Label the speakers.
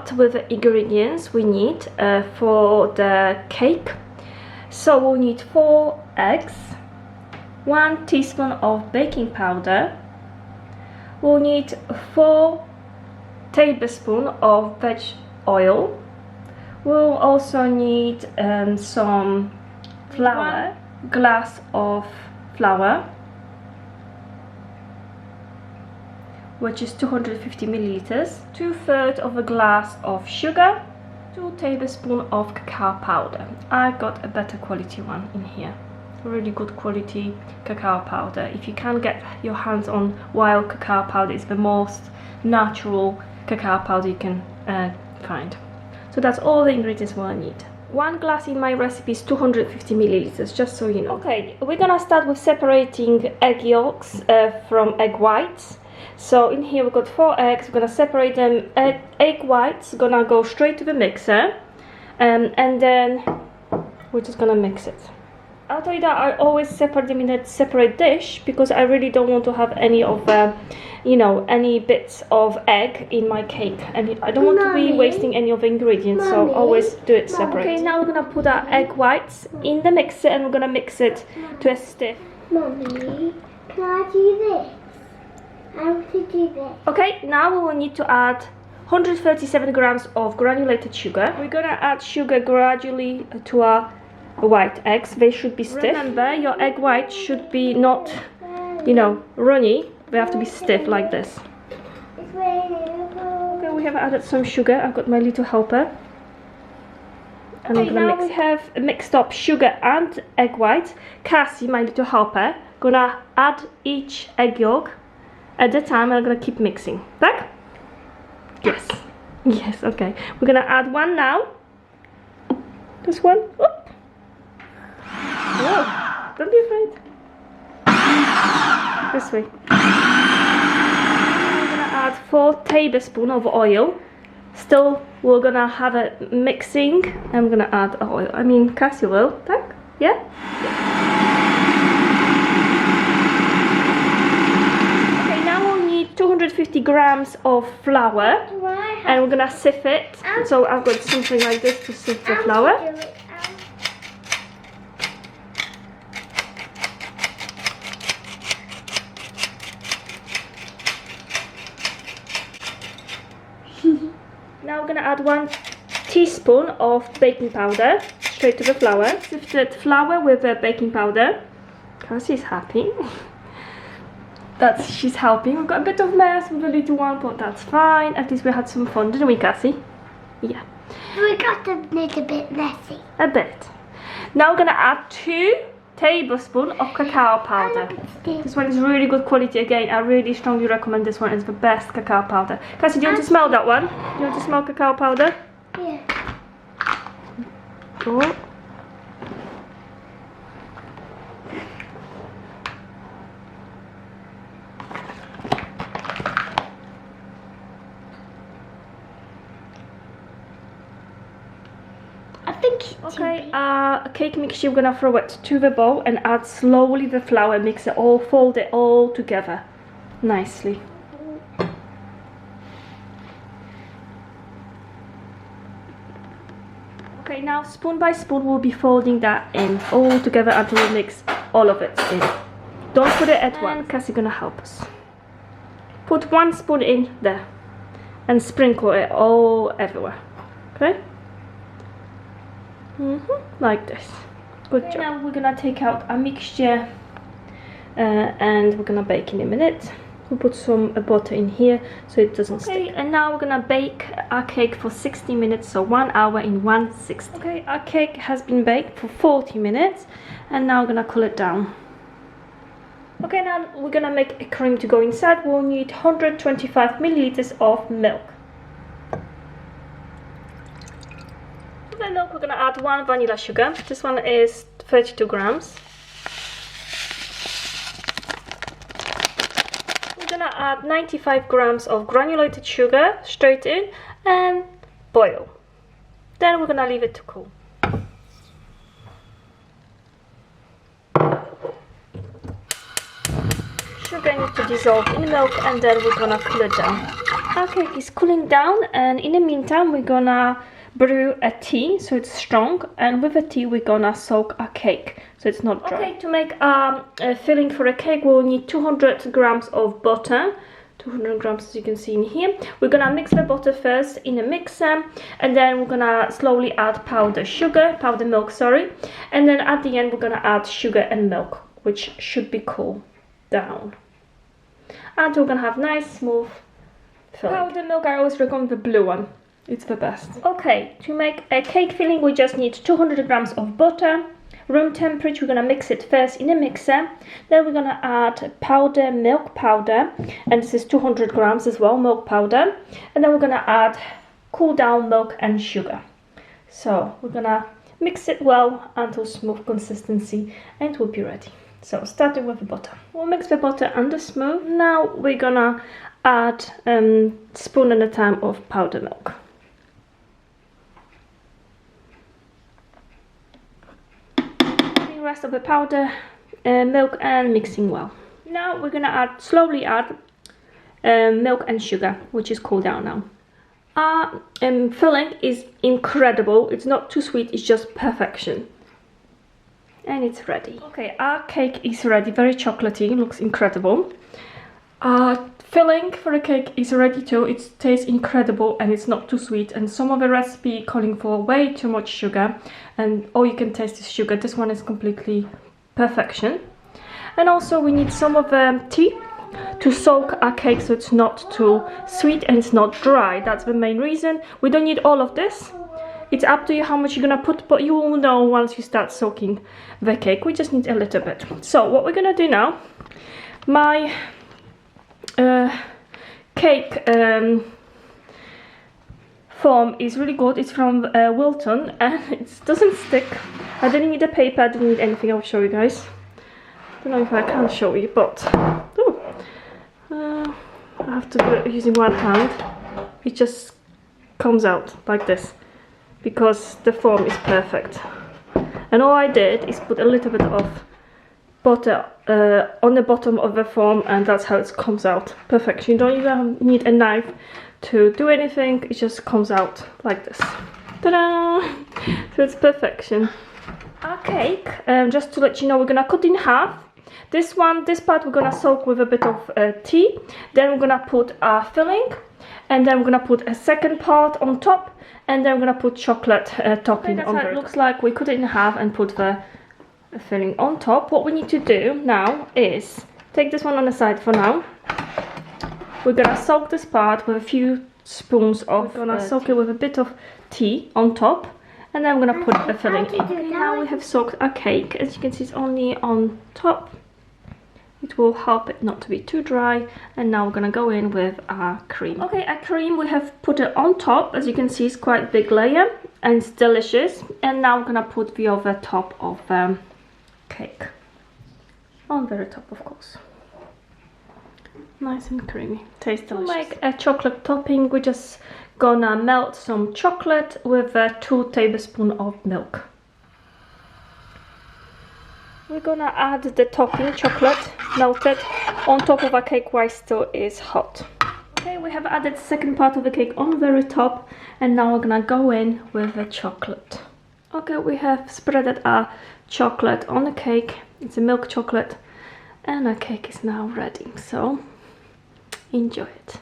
Speaker 1: start with the ingredients we need for the cake. So we'll need 4 eggs, 1 teaspoon of baking powder. We'll need 4 tablespoons of veg oil. We'll also need some flour, 1 glass of flour, which is 250 milliliters, 2/3 of a glass of sugar, 2 tablespoons of cacao powder. I got a better quality one in here, really good quality cacao powder. If you can't get your hands on wild cacao powder, it's the most natural cacao powder you can find. So that's all the ingredients we'll need. 1 glass in my recipe is 250 milliliters, just so you know. Okay, we're gonna start with separating egg yolks from egg whites. So in here we've got 4 eggs. We're gonna separate them. Egg whites gonna go straight to the mixer, and then we're just gonna mix it. I'll tell you that I always separate them in a separate dish because I really don't want to have any of you know, any bits of egg in my cake, and I don't want to be wasting any of the ingredients, so always do it separate. Okay, now we're gonna put our egg whites in the mixer and we're gonna mix it to a stiff.
Speaker 2: Mommy, can I do this? I want to do this.
Speaker 1: Okay, now we will need to add 137 grams of granulated sugar. We're gonna add sugar gradually to our white eggs. They should be stiff. Remember, your egg whites should be not, you know, runny. They have to be stiff like this. Okay, we have added some sugar. I've got my little helper. And okay, now we have mixed up sugar and egg whites. Cassie, my little helper, gonna add each egg yolk at a time, and I'm gonna keep mixing. Back? Yes. Yes, okay. We're gonna add one now. This one. Oop. Whoa. Don't be afraid. This way. We're gonna add 4 tablespoons of oil. Still, we're gonna have a mixing. I'm gonna add oil. I mean, Cassie will. Tak? Yeah? Okay, now we'll need 250 grams of flour. And we're gonna sieve it. So I've got something like this to sieve the flour. Now we're gonna add 1 teaspoon of baking powder straight to the flour. Sifted flour with the baking powder. Cassie's happy. She's helping. We've got a bit of mess with the little one, but that's fine. At least we had some fun, didn't we, Cassie? Yeah.
Speaker 2: We got a little bit messy.
Speaker 1: A bit. Now we're gonna add 2 tablespoons of cacao powder. This one is really good quality. Again, I really strongly recommend this one. It's the best cacao powder. Cassie, do you want to smell that one? Do you want to smell cacao powder?
Speaker 2: Yeah.
Speaker 1: Oh. Okay, cake mixture, we're gonna throw it to the bowl and add slowly the flour, mix it all, fold it all together nicely. Okay, now spoon by spoon we'll be folding that in all together until we mix all of it in. Don't put it at once. Cassie's gonna help us. Put 1 spoon in there and sprinkle it all everywhere. Okay? Like this. Good job. Now we're gonna take out a mixture and we're gonna bake in a minute. We'll put some butter in here so it doesn't stick. And now we're gonna bake our cake for 60 minutes, so 1 hour in 160. Okay, our cake has been baked for 40 minutes and now we're gonna cool it down. Okay, now we're gonna make a cream to go inside. We'll need 125 milliliters of milk. To the milk, we're gonna add 1 vanilla sugar. This one is 32 grams. We're gonna add 95 grams of granulated sugar straight in and boil. Then we're gonna leave it to cool. Sugar needs to dissolve in milk and then we're gonna cool it down. Our cake is cooling down, and in the meantime we're gonna brew a tea so it's strong, and with the tea we're gonna soak our cake so it's not dry. Okay, to make a filling for a cake we'll need 200 grams of butter. 200 grams, as you can see in here. We're gonna mix the butter first in a mixer, and then we're gonna slowly add powder milk, sorry, and then at the end we're gonna add sugar and milk, which should be cooled down, and we're gonna have nice smooth filling. Powder milk, I always recommend the blue one, it's the best. Okay, to make a cake filling we just need 200 grams of butter, room temperature. We're gonna mix it first in a mixer, then we're gonna add milk powder, and this is 200 grams as well, milk powder, and then we're gonna add cool down milk and sugar. So we're gonna mix it well until smooth consistency, and it will be ready. So starting with the butter, we'll mix the butter under smooth. Now we're gonna add spoon at a time of powder milk. Rest of the powder milk and mixing well. Now we're gonna slowly add milk and sugar, which is cooled down now. Our filling is incredible. It's not too sweet, it's just perfection, and it's ready. Okay, our cake is ready, very chocolatey, looks incredible. Our filling for a cake is ready too. It tastes incredible and it's not too sweet, and some of the recipe calling for way too much sugar, and all you can taste is sugar. This one is completely perfection. And also we need some of the tea to soak our cake so it's not too sweet and it's not dry. That's the main reason. We don't need all of this. It's up to you how much you're gonna put, but you will know once you start soaking the cake. We just need a little bit. So what we're gonna do now, my cake foam is really good. It's from Wilton, and it doesn't stick. I didn't need a paper, I didn't need anything. I'll show you guys. Don't know if I can show you, but I have to do it using one hand. It just comes out like this because the foam is perfect. And all I did is put a little bit of butter on the bottom of the foam, and that's how it comes out. Perfection. You don't even need a knife to do anything, it just comes out like this. Ta-da! So it's perfection. Our cake, just to let you know, we're gonna cut in half. This part we're gonna soak with a bit of tea, then we're gonna put our filling, and then we're gonna put a second part on top, and then we're gonna put chocolate topping on. That's how it looks like. We cut it in half and put the filling on top. What we need to do now is take this one on the side for now. We're gonna soak this part with a few spoons of, we're gonna soak it with a bit of tea on top, and then we're gonna put the filling in. Okay, now we have soaked our cake. As you can see, it's only on top. It will help it not to be too dry. And now we're gonna go in with our cream. Okay, our cream, we have put it on top. As you can see, it's quite a big layer and it's delicious. And now we're gonna put the other top of cake on the very top, of course. Nice and creamy, tastes delicious. To make a chocolate topping, we're just gonna melt some chocolate with 2 tablespoons of milk. We're gonna add the topping, chocolate melted, on top of our cake while it still is hot. Okay, we have added the second part of the cake on the very top, and now we're gonna go in with the chocolate. Okay, we have spreaded our chocolate on the cake. It's a milk chocolate, and our cake is now ready, so enjoy it.